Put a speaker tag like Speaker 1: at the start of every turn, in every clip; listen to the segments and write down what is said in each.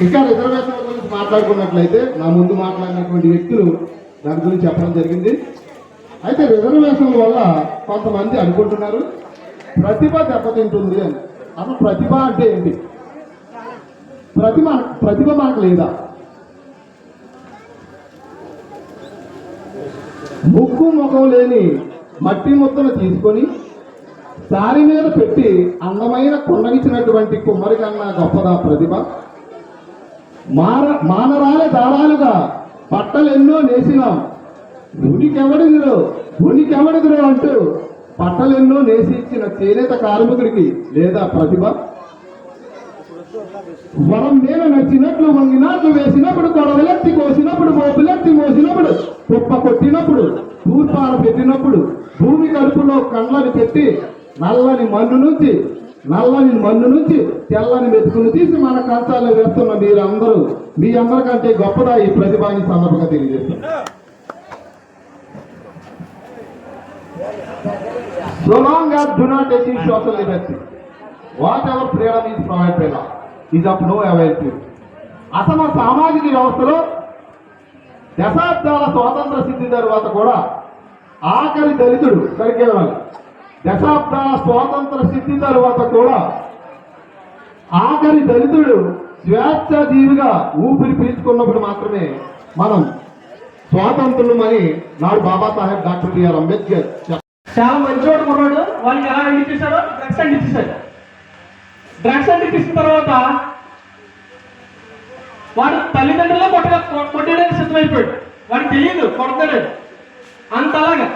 Speaker 1: ఇంకా రిజర్వేషన్ల గురించి మాట్లాడుకున్నట్లయితే నా ముందు మాట్లాడినటువంటి వ్యక్తులు దాని గురించి చెప్పడం జరిగింది. అయితే రిజర్వేషన్ల వల్ల కొంతమంది అనుకుంటున్నారు ప్రతిభ దెబ్బతింటుంది అని. అసలు ప్రతిభ అంటే ఏంటి? ప్రతిభ మనకు లేదా? ముక్కు ముఖం లేని మట్టి ముద్దను తీసుకొని సారి మీద పెట్టి అందమైన కొండనిచ్చినటువంటి కుమ్మరి కన్నా గొప్పదా ప్రతిభ? మానరాలే దారాలుగా బట్టలు ఎన్నో నేసినాం, ఉనికెవడిదిరో అంటూ బట్టలెన్నో నేసి ఇచ్చిన చేనేత కార్మికుడికి లేదా ప్రతిభ? వరం మీద నచ్చినట్లు వంగినాట్లు వేసినప్పుడు, గొడవలెత్తి కోసినప్పుడు, మోపులెత్తి మోసినప్పుడు, కుప్ప కొట్టినప్పుడు, తూర్పార పెట్టినప్పుడు, భూమి కడుపులో కండ్లని పెట్టి నల్లని మన్ను నుంచి తెల్లని మెతుకులు తీసి మన కంచాల్లో వేస్తున్న మీరందరూ, మీ అందరికంటే గొప్పదా ఈ ప్రతిభాని సందర్భంగా తెలియజేస్తున్నారు. So long as do not achieve social liberty, whatever freedom is provided by law is of no avail to you. అసమ సామాజిక వ్యవస్థలో దశాబ్దాల స్వాతంత్ర సిద్ధి తరువాత కూడా ఆఖరి దళితుడు దశాబ్దాల స్వాతంత్ర సిద్ధి తరువాత కూడా ఆఖరి దళితుడు స్వేచ్ఛాజీవిగా ఊపిరి పీల్చుకున్నప్పుడు మాత్రమే మనం స్వాతంత్రులమని నాడు బాబాసాహెబ్ డాక్టర్ బిఆర్ అంబేద్కర్
Speaker 2: చాలా మంచివాడు కుర్రాడు. వాళ్ళకి ఎలా అందించేశాడో డ్రగ్స్ అందించేశాడు. డ్రగ్స్ అందించిన తర్వాత వాడు తల్లిదండ్రులే కొట్టడానికి సిద్ధమైపోయాడు. వాడికి తెలియదు కొడతాడు అంతలాగా.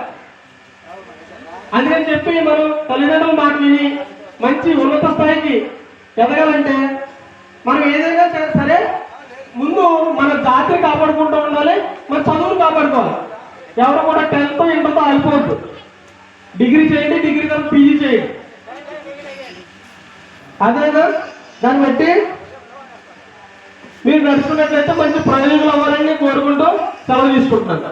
Speaker 2: అందుకని చెప్పి మనం తల్లిదండ్రుల మాట విని మంచి ఉన్నత స్థాయికి ఎదగాలంటే మనం ఏదైనా సరే ముందు మన జాతిని కాపాడుకుంటూ ఉండాలి, మన చదువును కాపాడుకోవాలి. ఎవరు కూడా 10th ఇంటర్తో అయిపోవద్దు. డిగ్రీ చేయండి, డిగ్రీ తర్వాత పీజీ చేయండి. అదేనా దాన్ని బట్టి మీరు నడుచుకున్నట్లయితే మంచి ప్రయోజకులు అవ్వాలని కోరుకుంటూ సెలవు తీసుకుంటున్నాను.